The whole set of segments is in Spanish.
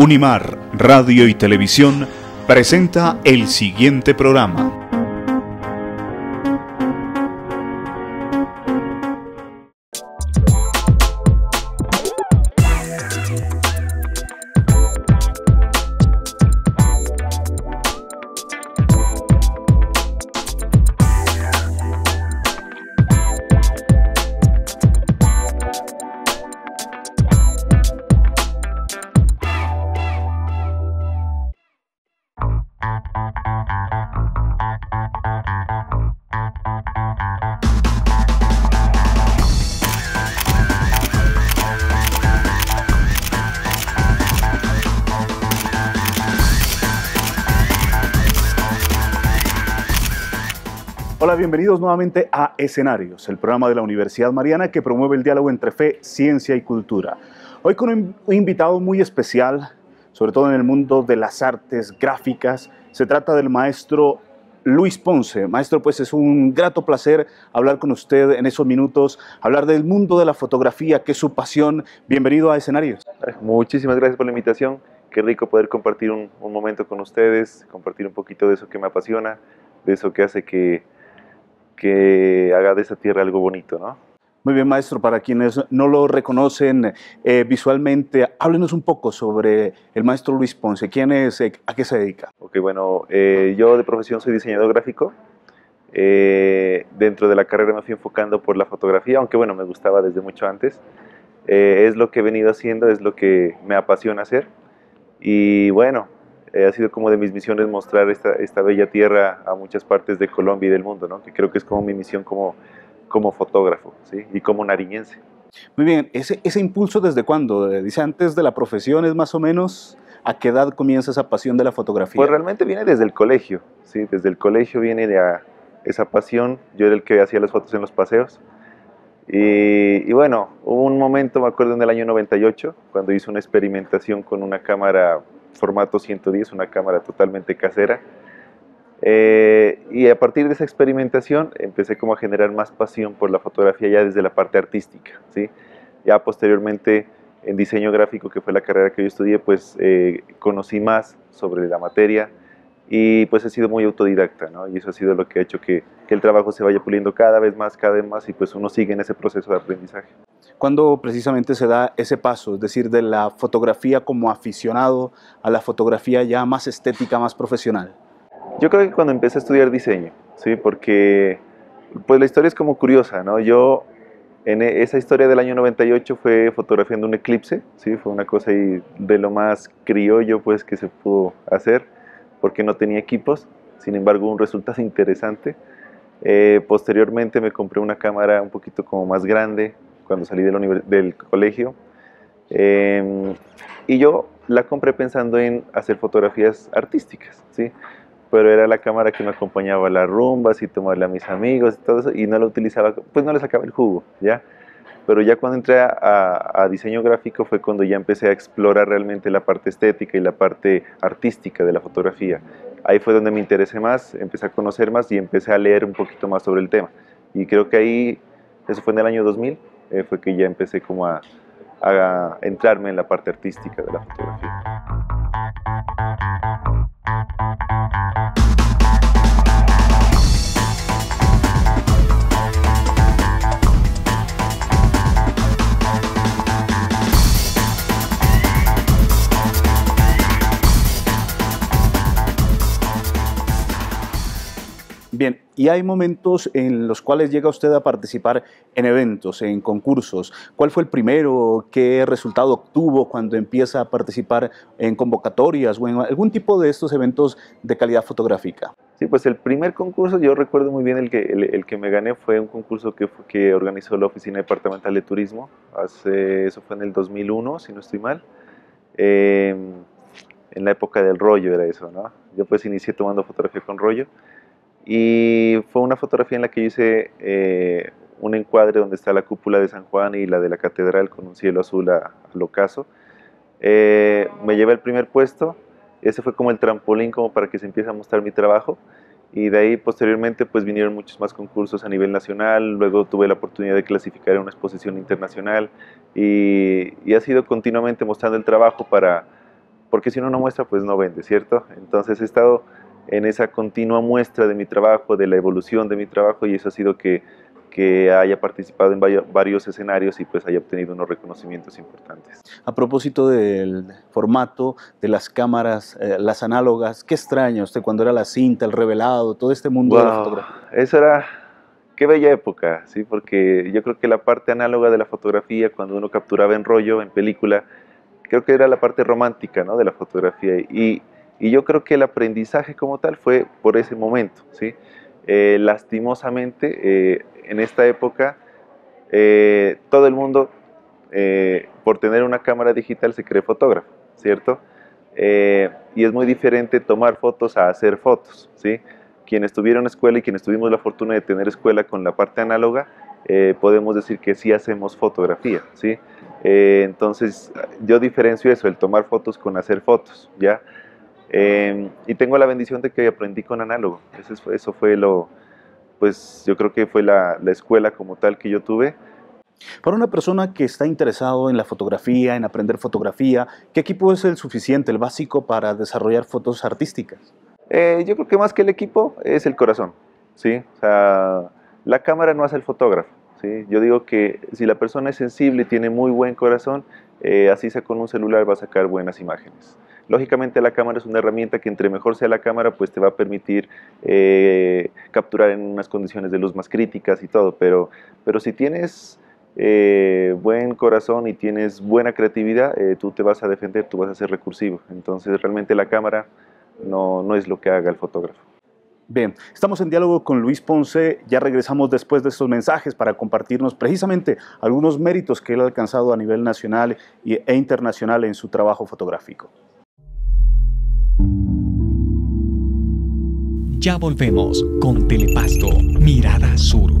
Unimar Radio y Televisión presenta el siguiente programa. Hola, bienvenidos nuevamente a Escenarios, el programa de la Universidad Mariana que promueve el diálogo entre fe, ciencia y cultura. Hoy con un invitado muy especial, sobre todo en el mundo de las artes gráficas. Se trata del maestro Luis Ponce. Maestro, pues es un grato placer hablar con usted en esos minutos, hablar del mundo de la fotografía, que es su pasión. Bienvenido a Escenarios. Muchísimas gracias por la invitación. Qué rico poder compartir un momento con ustedes, compartir un poquito de eso que me apasiona, de eso que hace que haga de esa tierra algo bonito, ¿no? Muy bien, maestro. Para quienes no lo reconocen visualmente, háblenos un poco sobre el maestro Luis Ponce. ¿Quién es? ¿A qué se dedica? Ok, bueno, yo de profesión soy diseñador gráfico. Dentro de la carrera me fui enfocando por la fotografía, aunque bueno, me gustaba desde mucho antes. Es lo que he venido haciendo, es lo que me apasiona hacer. Y bueno, ha sido como de mis misiones mostrar esta bella tierra a muchas partes de Colombia y del mundo, ¿no? Que creo que es como mi misión como fotógrafo, ¿sí? Y como nariñense. Muy bien, ¿ese impulso desde cuándo? Dice, antes de la profesión, ¿es más o menos a qué edad comienza esa pasión de la fotografía? Pues realmente viene desde el colegio, ¿sí? Desde el colegio viene esa pasión. Yo era el que hacía las fotos en los paseos. Y bueno, hubo un momento, me acuerdo en el año 98, cuando hice una experimentación con una cámara formato 110, una cámara totalmente casera. Y a partir de esa experimentación empecé como a generar más pasión por la fotografía ya desde la parte artística, ¿sí? Ya posteriormente en diseño gráfico, que fue la carrera que yo estudié, pues conocí más sobre la materia y pues he sido muy autodidacta, ¿no? Y eso ha sido lo que ha hecho que el trabajo se vaya puliendo cada vez más y pues uno sigue en ese proceso de aprendizaje. ¿Cuándo precisamente se da ese paso? Es decir, de la fotografía como aficionado a la fotografía ya más estética, más profesional. Yo creo que cuando empecé a estudiar diseño, ¿sí? Porque pues la historia es como curiosa, ¿no? Yo en esa historia del año 98 fue fotografiando un eclipse, ¿sí? Fue una cosa ahí de lo más criollo pues que se pudo hacer, porque no tenía equipos. Sin embargo, un resultado interesante. Posteriormente me compré una cámara un poquito como más grande cuando salí del colegio, y yo la compré pensando en hacer fotografías artísticas, ¿sí? Pero era la cámara que me acompañaba a las rumbas y tomarle a mis amigos y todo eso, y no la utilizaba, pues no le sacaba el jugo, ¿ya? Pero ya cuando entré a diseño gráfico fue cuando ya empecé a explorar realmente la parte estética y la parte artística de la fotografía. Ahí fue donde me interesé más, empecé a conocer más y empecé a leer un poquito más sobre el tema. Y creo que ahí, eso fue en el año 2000, fue que ya empecé como a entrarme en la parte artística de la fotografía. Bien, y hay momentos en los cuales llega usted a participar en eventos, en concursos. ¿Cuál fue el primero? ¿Qué resultado obtuvo cuando empieza a participar en convocatorias o en algún tipo de estos eventos de calidad fotográfica? Sí, pues el primer concurso, yo recuerdo muy bien el que me gané, fue un concurso que organizó la Oficina Departamental de Turismo. Eso fue en el 2001, si no estoy mal. En la época del rollo era eso, ¿no? Yo pues inicié tomando fotografía con rollo. Y fue una fotografía en la que yo hice un encuadre donde está la cúpula de San Juan y la de la catedral con un cielo azul al ocaso. Me llevé el primer puesto. Ese fue como el trampolín como para que se empiece a mostrar mi trabajo, y de ahí posteriormente pues vinieron muchos más concursos a nivel nacional. Luego tuve la oportunidad de clasificar en una exposición internacional y ha sido continuamente mostrando el trabajo porque si uno no muestra, pues no vende, ¿cierto? Entonces he estado en esa continua muestra de mi trabajo, de la evolución de mi trabajo, y eso ha sido que haya participado en varios escenarios y pues haya obtenido unos reconocimientos importantes. A propósito del formato de las cámaras, las análogas, ¿qué extraña usted cuando era la cinta, el revelado, todo este mundo de la fotografía? Eso era, qué bella época, ¿sí? Porque yo creo que la parte análoga de la fotografía, cuando uno capturaba en rollo, en película, creo que era la parte romántica, ¿no?, de la fotografía, y yo creo que el aprendizaje como tal fue por ese momento, ¿sí? Lastimosamente, en esta época, todo el mundo, por tener una cámara digital, se cree fotógrafo, ¿cierto? Y es muy diferente tomar fotos a hacer fotos, ¿sí? Quienes tuvieron escuela y quienes tuvimos la fortuna de tener escuela con la parte análoga, podemos decir que sí hacemos fotografía, ¿sí? Entonces, yo diferencio eso, el tomar fotos con hacer fotos, ¿ya? Y tengo la bendición de que aprendí con análogo. Eso fue pues yo creo que fue la escuela como tal que yo tuve. Para una persona que está interesado en la fotografía, en aprender fotografía, ¿qué equipo es el suficiente, el básico para desarrollar fotos artísticas? Yo creo que más que el equipo es el corazón, ¿sí? O sea, la cámara no hace el fotógrafo, ¿sí? Yo digo que si la persona es sensible y tiene muy buen corazón, así sea con un celular va a sacar buenas imágenes. Lógicamente la cámara es una herramienta que entre mejor sea la cámara, pues te va a permitir capturar en unas condiciones de luz más críticas y todo, pero si tienes buen corazón y tienes buena creatividad, tú te vas a defender, tú vas a ser recursivo. Entonces realmente la cámara no es lo que haga el fotógrafo. Bien, estamos en diálogo con Luis Ponce, ya regresamos después de estos mensajes para compartirnos precisamente algunos méritos que él ha alcanzado a nivel nacional e internacional en su trabajo fotográfico. Ya volvemos con Telepasto, Mirada Sur.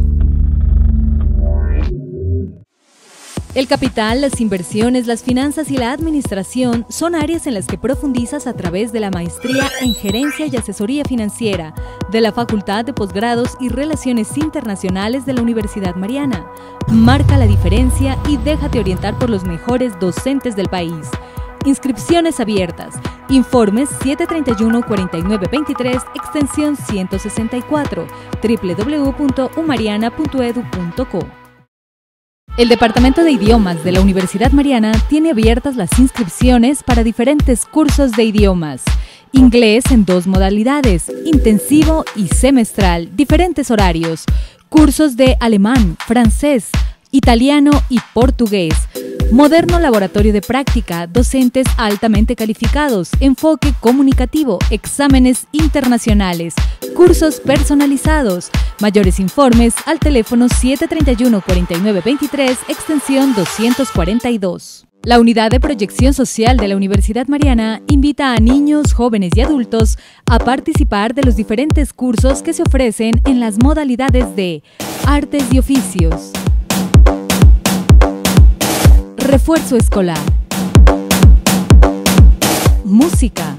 El capital, las inversiones, las finanzas y la administración son áreas en las que profundizas a través de la maestría en Gerencia y Asesoría Financiera de la Facultad de Posgrados y Relaciones Internacionales de la Universidad Mariana. Marca la diferencia y déjate orientar por los mejores docentes del país. Inscripciones abiertas. Informes 731-4923, extensión 164, www.umariana.edu.co. El Departamento de Idiomas de la Universidad Mariana tiene abiertas las inscripciones para diferentes cursos de idiomas. Inglés en 2 modalidades, intensivo y semestral, diferentes horarios. Cursos de alemán, francés, italiano y portugués. Moderno laboratorio de práctica, docentes altamente calificados, enfoque comunicativo, exámenes internacionales, cursos personalizados. Mayores informes al teléfono 731-4923, extensión 242. La Unidad de Proyección Social de la Universidad Mariana invita a niños, jóvenes y adultos a participar de los diferentes cursos que se ofrecen en las modalidades de Artes y Oficios, Refuerzo Escolar, Música,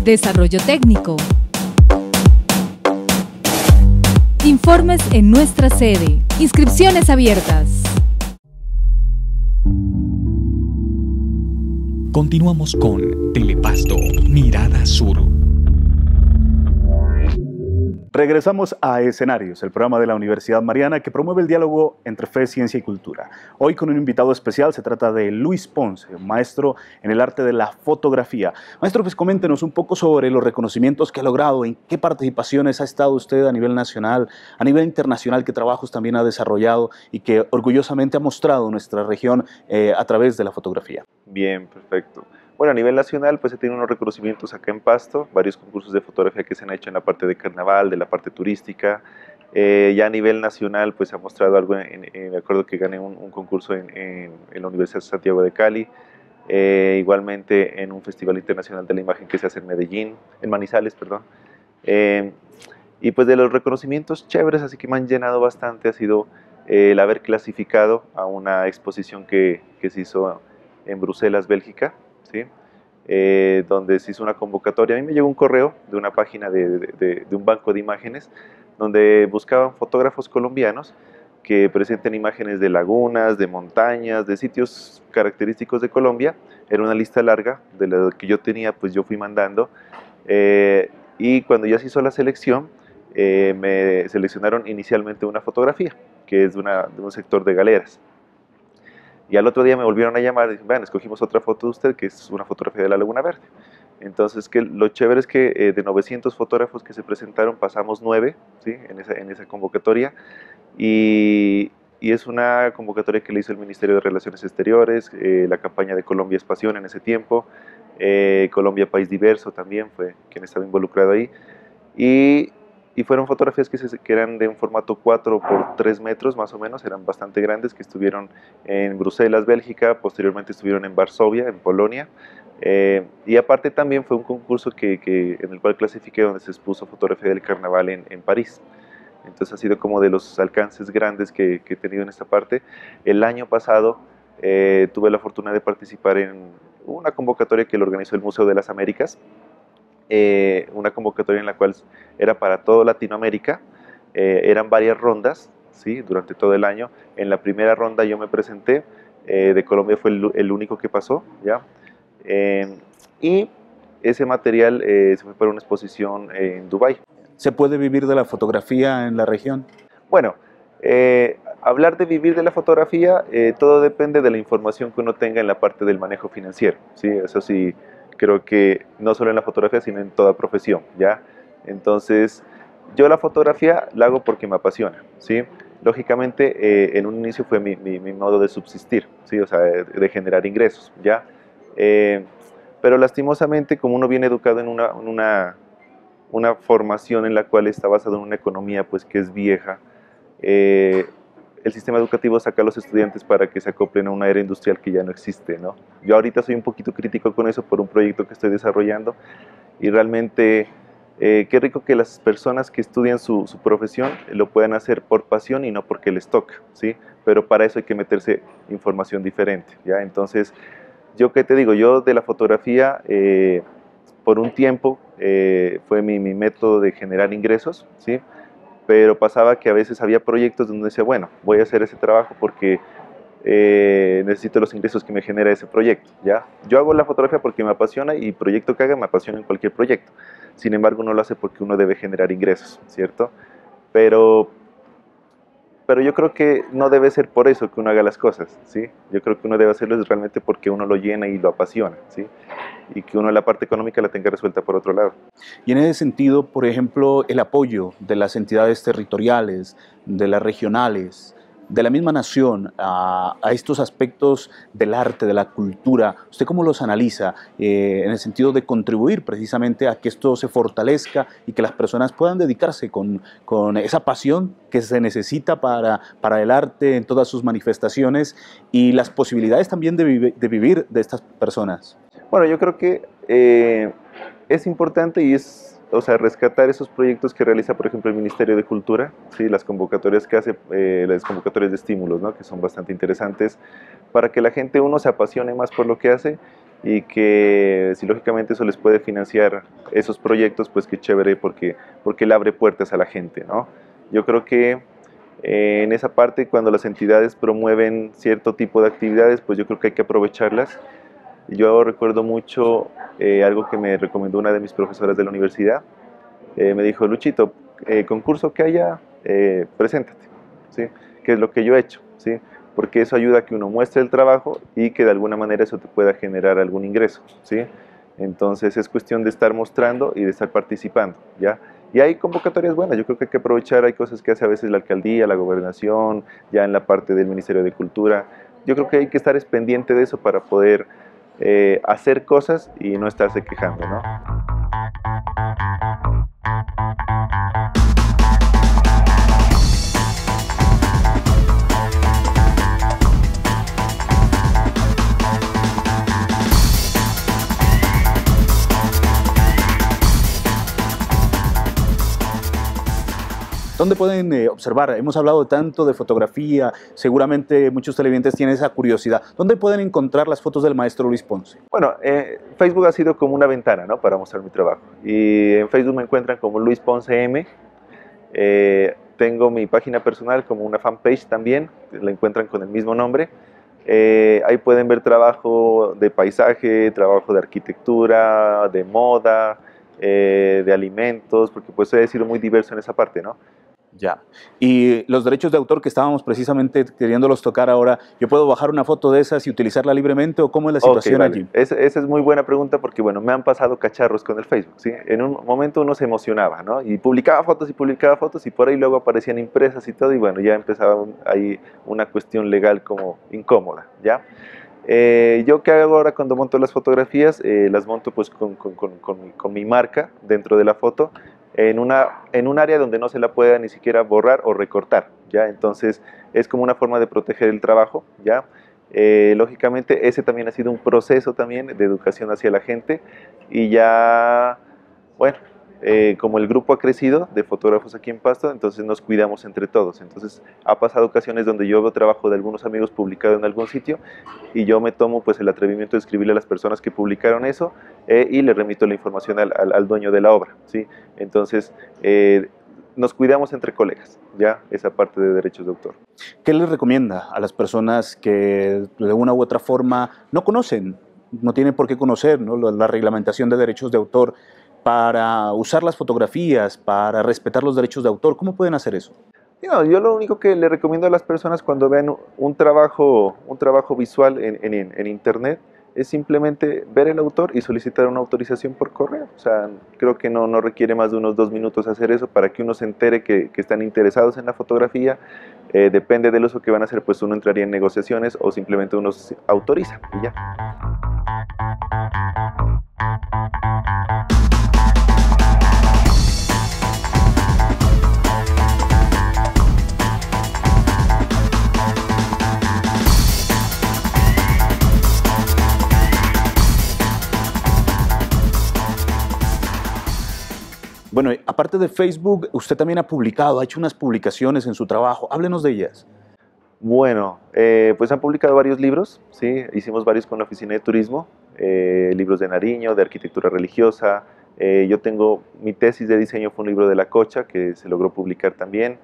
Desarrollo Técnico. Informes en nuestra sede. Inscripciones abiertas. Continuamos con Telepasto, Mirada Sur. Regresamos a Escenarios, el programa de la Universidad Mariana que promueve el diálogo entre fe, ciencia y cultura. Hoy con un invitado especial, se trata de Luis Ponce, maestro en el arte de la fotografía. Maestro, pues coméntenos un poco sobre los reconocimientos que ha logrado, en qué participaciones ha estado usted a nivel nacional, a nivel internacional, qué trabajos también ha desarrollado y que orgullosamente ha mostrado nuestra región a través de la fotografía. Bien, perfecto. Bueno, a nivel nacional, pues he tenido unos reconocimientos acá en Pasto, varios concursos de fotografía que se han hecho en la parte de carnaval, de la parte turística. Ya a nivel nacional, pues se ha mostrado algo, me acuerdo que gané un concurso en la Universidad de Santiago de Cali, igualmente en un Festival Internacional de la Imagen que se hace en Medellín, en Manizales, perdón. Y pues de los reconocimientos chéveres, así que me han llenado bastante, ha sido el haber clasificado a una exposición que se hizo en Bruselas, Bélgica, ¿sí? Donde se hizo una convocatoria. A mí me llegó un correo de una página de un banco de imágenes donde buscaban fotógrafos colombianos que presenten imágenes de lagunas, de montañas, de sitios característicos de Colombia. Era una lista larga de la que yo tenía, pues yo fui mandando, y cuando ya se hizo la selección, me seleccionaron inicialmente una fotografía, que es de un sector de galeras. Y al otro día me volvieron a llamar y dicen, vean, escogimos otra foto de usted, que es una fotografía de la Laguna Verde. Entonces, lo chévere es que de 900 fotógrafos que se presentaron, pasamos 9, ¿sí? en esa convocatoria. Y es una convocatoria que le hizo el Ministerio de Relaciones Exteriores, la campaña de Colombia es Pasión en ese tiempo, Colombia País Diverso también fue quien estaba involucrado ahí. Y fueron fotografías que eran de un formato 4 por 3 metros más o menos, eran bastante grandes, que estuvieron en Bruselas, Bélgica, posteriormente estuvieron en Varsovia, en Polonia. Y aparte también fue un concurso en el cual clasifiqué, donde se expuso fotografía del carnaval en París. Entonces ha sido como de los alcances grandes que he tenido en esta parte. El año pasado tuve la fortuna de participar en una convocatoria que lo organizó el Museo de las Américas, una convocatoria en la cual era para toda Latinoamérica, eran varias rondas, ¿sí? Durante todo el año. En la primera ronda yo me presenté, de Colombia fue el único que pasó, ¿ya? Y ese material se fue para una exposición en Dubái. ¿Se puede vivir de la fotografía en la región? Bueno, hablar de vivir de la fotografía, todo depende de la información que uno tenga en la parte del manejo financiero, ¿sí? Eso sí, creo que no solo en la fotografía, sino en toda profesión, ¿ya? Entonces, yo la fotografía la hago porque me apasiona, ¿sí? Lógicamente, en un inicio fue mi modo de subsistir, ¿sí? O sea, de generar ingresos, ¿ya? Pero lastimosamente, como uno viene educado en una formación en la cual está basada en una economía pues que es vieja, el sistema educativo saca a los estudiantes para que se acoplen a una era industrial que ya no existe, ¿no? Yo ahorita soy un poquito crítico con eso por un proyecto que estoy desarrollando, y realmente qué rico que las personas que estudian su profesión lo puedan hacer por pasión y no porque les toca, ¿sí? Pero para eso hay que meterse información diferente, ¿ya? Entonces, yo qué te digo, yo de la fotografía por un tiempo fue mi método de generar ingresos, ¿sí? Pero pasaba que a veces había proyectos donde decía, bueno, voy a hacer ese trabajo porque necesito los ingresos que me genera ese proyecto, ¿ya? Yo hago la fotografía porque me apasiona, y proyecto que haga me apasiona en cualquier proyecto. Sin embargo, uno lo hace porque uno debe generar ingresos, ¿cierto? Pero yo creo que no debe ser por eso que uno haga las cosas, ¿sí? Yo creo que uno debe hacerlo realmente porque uno lo llena y lo apasiona, ¿sí? Y que uno la parte económica la tenga resuelta por otro lado. Y en ese sentido, por ejemplo, el apoyo de las entidades territoriales, de las regionales, de la misma nación a estos aspectos del arte, de la cultura, ¿usted cómo los analiza en el sentido de contribuir precisamente a que esto se fortalezca y que las personas puedan dedicarse con esa pasión que se necesita para el arte en todas sus manifestaciones, y las posibilidades también de vivir de estas personas? Bueno, yo creo que es importante y rescatar esos proyectos que realiza, por ejemplo, el Ministerio de Cultura, ¿sí? Las convocatorias que hace, las convocatorias de estímulos, ¿no? Que son bastante interesantes para que la gente, uno, se apasione más por lo que hace, y que si lógicamente eso les puede financiar esos proyectos, pues qué chévere, porque le abre puertas a la gente, ¿no? Yo creo que en esa parte, cuando las entidades promueven cierto tipo de actividades, pues yo creo que hay que aprovecharlas. Yo recuerdo mucho algo que me recomendó una de mis profesoras de la universidad. Me dijo, Luchito, concurso que haya, preséntate, ¿sí? Que es lo que yo he hecho, ¿sí? Porque eso ayuda a que uno muestre el trabajo y que de alguna manera eso te pueda generar algún ingreso, ¿sí? Entonces es cuestión de estar mostrando y de estar participando, ¿ya? Y hay convocatorias buenas, yo creo que hay que aprovechar, hay cosas que hace a veces la alcaldía, la gobernación, ya en la parte del Ministerio de Cultura. Yo creo que hay que estar pendiente de eso para poder hacer cosas y no estarse quejando, ¿no? ¿Dónde pueden observar? Hemos hablado tanto de fotografía, seguramente muchos televidentes tienen esa curiosidad. ¿Dónde pueden encontrar las fotos del maestro Luis Ponce? Bueno, Facebook ha sido como una ventana, ¿no? Para mostrar mi trabajo. Y en Facebook me encuentran como Luis Ponce M. tengo mi página personal como una fanpage también, la encuentran con el mismo nombre. Ahí pueden ver trabajo de paisaje, trabajo de arquitectura, de moda, de alimentos, porque pues he sido muy diverso en esa parte, ¿no? Ya. Y los derechos de autor que estábamos precisamente queriéndolos tocar ahora, ¿yo puedo bajar una foto de esas y utilizarla libremente o cómo es la situación vale. allí? Esa es muy buena pregunta porque, bueno, me han pasado cacharros con el Facebook, ¿sí? En un momento uno se emocionaba, ¿no? Y publicaba fotos y por ahí luego aparecían impresas y todo y bueno, ya empezaba ahí una cuestión legal como incómoda, ¿ya? Yo qué hago ahora cuando monto las fotografías, las monto pues con mi marca dentro de la foto en un área donde no se la pueda ni siquiera borrar o recortar, ¿ya? Entonces es como una forma de proteger el trabajo, ¿ya? Lógicamente ese también ha sido un proceso también de educación hacia la gente y ya, bueno, como el grupo ha crecido de fotógrafos aquí en Pasto, entonces nos cuidamos entre todos. Entonces ha pasado ocasiones donde yo veo trabajo de algunos amigos publicado en algún sitio y yo me tomo pues el atrevimiento de escribirle a las personas que publicaron eso y le remito la información al dueño de la obra, ¿sí? Entonces nos cuidamos entre colegas, ya esa parte de derechos de autor. ¿Qué les recomienda a las personas que de una u otra forma no conocen, no tienen por qué conocer, ¿no?, la reglamentación de derechos de autor para usar las fotografías, para respetar los derechos de autor? ¿Cómo pueden hacer eso? No, yo lo único que le recomiendo a las personas cuando vean un trabajo visual en internet es simplemente ver el autor y solicitar una autorización por correo. O sea, creo que no requiere más de unos 2 minutos hacer eso para que uno se entere que están interesados en la fotografía. Depende del uso que van a hacer, pues uno entraría en negociaciones o simplemente uno se autoriza y ya. Bueno, aparte de Facebook, usted también ha publicado, ha hecho unas publicaciones en su trabajo. Háblenos de ellas. Bueno, pues han publicado varios libros, ¿sí? Hicimos varios con la Oficina de Turismo, libros de Nariño, de arquitectura religiosa. Yo tengo, mi tesis de diseño fue un libro de La Cocha, que se logró publicar también.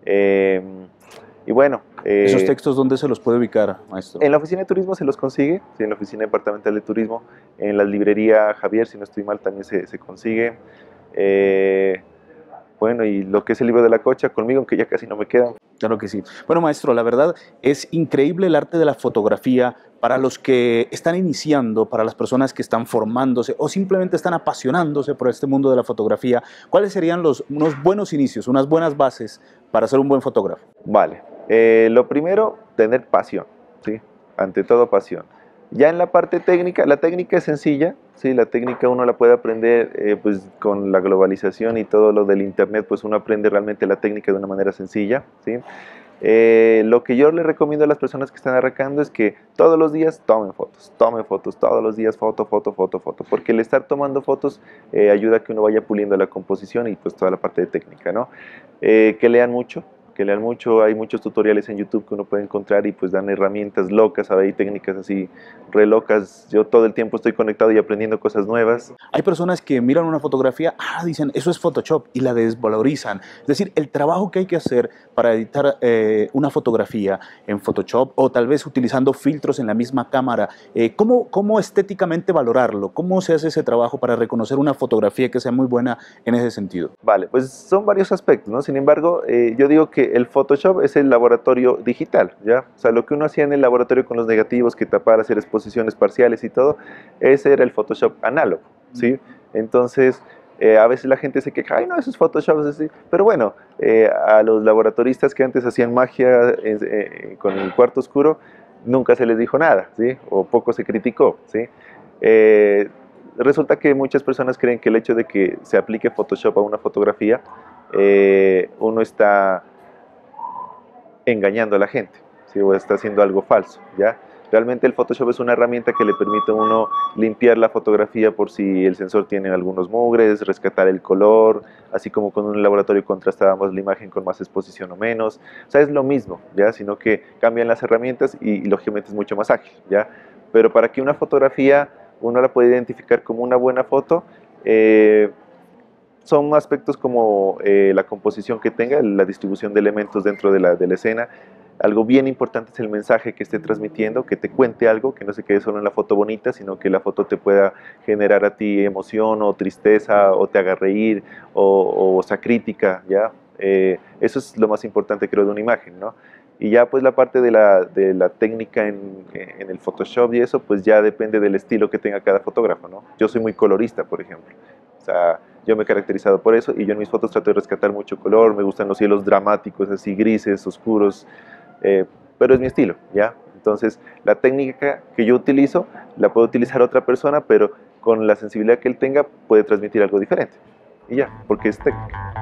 Y bueno... ¿Esos textos dónde se los puede ubicar, maestro? En la Oficina de Turismo se los consigue, ¿sí? En la Oficina Departamental de Turismo, en la librería Javier, si no estoy mal, también se consigue. Bueno, y lo que es el libro de La Cocha conmigo, aunque ya casi no me quedan. Claro que sí. Bueno, maestro, la verdad es increíble el arte de la fotografía para los que están iniciando, para las personas que están formándose o simplemente están apasionándose por este mundo de la fotografía. ¿Cuáles serían unos buenos inicios, unas buenas bases para ser un buen fotógrafo? Vale, lo primero, tener pasión, ¿sí? Ante todo pasión. Ya en la parte técnica, la técnica es sencilla, ¿sí? La técnica uno la puede aprender pues con la globalización y todo lo del internet, pues uno aprende realmente la técnica de una manera sencilla, ¿sí? Lo que yo le recomiendo a las personas que están arrancando es que todos los días tomen fotos, todos los días foto, porque el estar tomando fotos ayuda a que uno vaya puliendo la composición y pues toda la parte de técnica, ¿no? Que lean mucho, hay muchos tutoriales en YouTube que uno puede encontrar y pues dan herramientas locas, hay técnicas así re locas. Yo todo el tiempo estoy conectado y aprendiendo cosas nuevas. Hay personas que miran una fotografía, dicen, eso es Photoshop, y la desvalorizan. Es decir, el trabajo que hay que hacer para editar una fotografía en Photoshop o tal vez utilizando filtros en la misma cámara, ¿cómo estéticamente valorarlo? ¿Cómo se hace ese trabajo para reconocer una fotografía que sea muy buena en ese sentido? Vale, pues son varios aspectos, ¿no? Sin embargo, yo digo que el Photoshop es el laboratorio digital, ¿ya? O sea, lo que uno hacía en el laboratorio con los negativos, que tapar, hacer exposiciones parciales y todo, ese era el Photoshop análogo, ¿sí? Entonces, a veces la gente se queja, ay no, eso es Photoshop, así. Pero bueno, a los laboratoristas que antes hacían magia con el cuarto oscuro, nunca se les dijo nada, ¿sí? O poco se criticó, ¿sí? Resulta que muchas personas creen que el hecho de que se aplique Photoshop a una fotografía, uno está engañando a la gente, ¿sí? O está haciendo algo falso, ¿ya? Realmente el Photoshop es una herramienta que le permite a uno limpiar la fotografía por si el sensor tiene algunos mugres, rescatar el color, así como con un laboratorio contrastábamos la imagen con más exposición o menos. O sea, es lo mismo, ¿ya? Sino que cambian las herramientas y lógicamente es mucho más ágil, ¿ya? Pero para que una fotografía uno la pueda identificar como una buena foto, son aspectos como la composición que tenga, la distribución de elementos dentro de la escena. Algo bien importante es el mensaje que esté transmitiendo, que te cuente algo, que no se quede solo en la foto bonita, sino que la foto te pueda generar a ti emoción o tristeza, o te haga reír, o sea, crítica, ¿ya? Eso es lo más importante, creo, de una imagen, ¿no? Y ya pues la parte de la técnica en el Photoshop y eso, pues ya depende del estilo que tenga cada fotógrafo, ¿no? Yo soy muy colorista, por ejemplo. O sea, yo me he caracterizado por eso, y yo en mis fotos trato de rescatar mucho color, me gustan los cielos dramáticos, así grises, oscuros, pero es mi estilo, ¿ya? Entonces, la técnica que yo utilizo, la puede utilizar otra persona, pero con la sensibilidad que él tenga, puede transmitir algo diferente. Y ya, porque es técnica.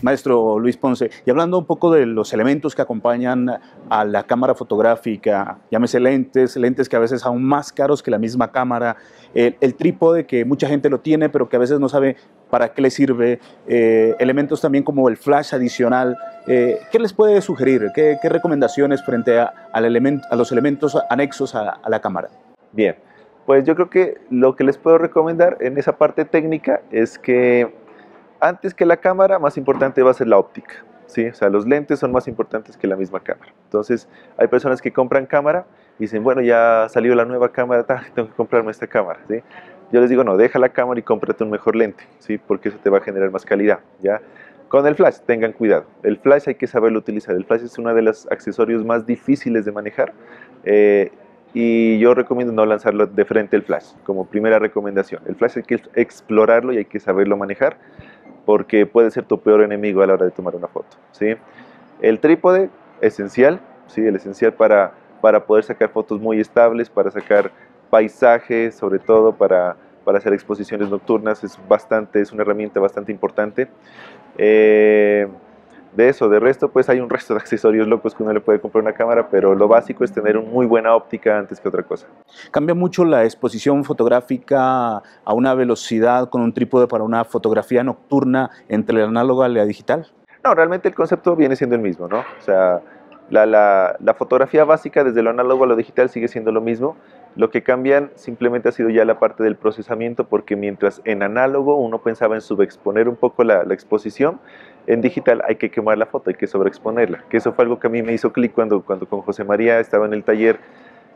Maestro Luis Ponce, y hablando un poco de los elementos que acompañan a la cámara fotográfica, llámese lentes que a veces son aún más caros que la misma cámara, el trípode que mucha gente lo tiene pero que a veces no sabe para qué le sirve, elementos también como el flash adicional, ¿qué les puede sugerir? ¿Qué recomendaciones frente a los elementos anexos a la cámara? Bien, pues yo creo que lo que les puedo recomendar en esa parte técnica es que antes que la cámara, más importante va a ser la óptica, ¿sí? O sea, los lentes son más importantes que la misma cámara. Entonces, hay personas que compran cámara y dicen, bueno, ya salió la nueva cámara, tengo que comprarme esta cámara, ¿sí? Yo les digo, no, deja la cámara y cómprate un mejor lente, ¿sí? Porque eso te va a generar más calidad, ¿ya? Con el flash, tengan cuidado. El flash hay que saberlo utilizar. El flash es uno de los accesorios más difíciles de manejar. Y yo recomiendo no lanzarlo de frente el flash, como primera recomendación. El flash hay que explorarlo y hay que saberlo manejar, porque puede ser tu peor enemigo a la hora de tomar una foto, ¿sí? El trípode, esencial, ¿sí? El esencial para poder sacar fotos muy estables, para sacar paisajes, sobre todo para hacer exposiciones nocturnas, es una herramienta bastante importante. De resto, pues hay un resto de accesorios locos que uno le puede comprar una cámara, pero lo básico es tener una muy buena óptica antes que otra cosa. ¿Cambia mucho la exposición fotográfica a una velocidad con un trípode para una fotografía nocturna entre la análoga y la digital? No, realmente el concepto viene siendo el mismo, ¿no? O sea, la fotografía básica desde lo análogo a lo digital sigue siendo lo mismo. Lo que cambian simplemente ha sido ya la parte del procesamiento, porque mientras en análogo uno pensaba en subexponer un poco la exposición, en digital hay que quemar la foto, hay que sobreexponerla. Que eso fue algo que a mí me hizo clic cuando con José María estaba en el taller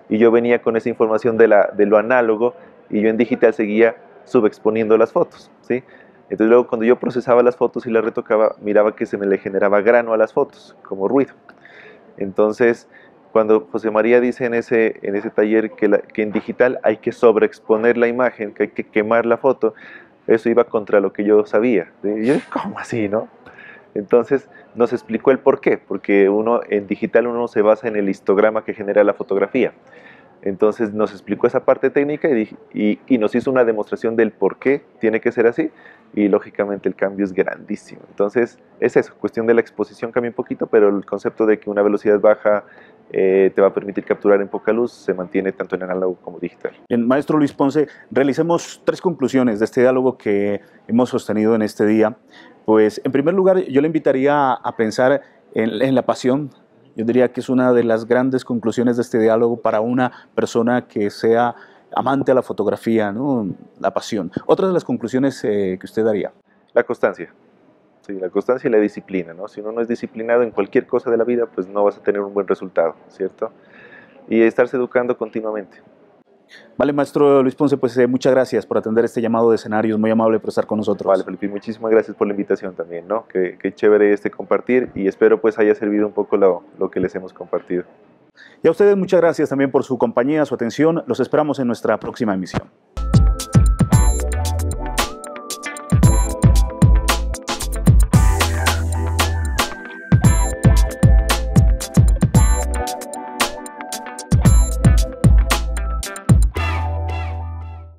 y yo venía con esa información de lo análogo y yo en digital seguía subexponiendo las fotos, ¿sí? Entonces luego cuando yo procesaba las fotos y las retocaba, miraba que se me le generaba grano a las fotos, como ruido. Entonces, cuando José María dice en ese taller que en digital hay que sobreexponer la imagen, que hay que quemar la foto, eso iba contra lo que yo sabía. Y yo, ¿cómo así, no? Entonces nos explicó el por qué, porque en digital uno se basa en el histograma que genera la fotografía. Entonces nos explicó esa parte técnica y nos hizo una demostración del por qué tiene que ser así, y lógicamente el cambio es grandísimo. Entonces es eso, cuestión de la exposición cambia un poquito, pero el concepto de que una velocidad baja te va a permitir capturar en poca luz se mantiene tanto en análogo como digital. Bien, maestro Luis Ponce, realicemos 3 conclusiones de este diálogo que hemos sostenido en este día. Pues en primer lugar yo le invitaría a pensar en la pasión. Yo diría que es una de las grandes conclusiones de este diálogo para una persona que sea amante a la fotografía, ¿no? La pasión. Otra de las conclusiones que usted daría. La constancia. Sí, la constancia y la disciplina, ¿no? Si uno no es disciplinado en cualquier cosa de la vida, pues no vas a tener un buen resultado, ¿cierto? Y estarse educando continuamente. Vale, maestro Luis Ponce, pues muchas gracias por atender este llamado de escenarios, muy amable por estar con nosotros. Vale, Felipe, muchísimas gracias por la invitación también, ¿no? Qué chévere compartir, y espero pues haya servido un poco lo que les hemos compartido. Y a ustedes muchas gracias también por su compañía, su atención. Los esperamos en nuestra próxima emisión.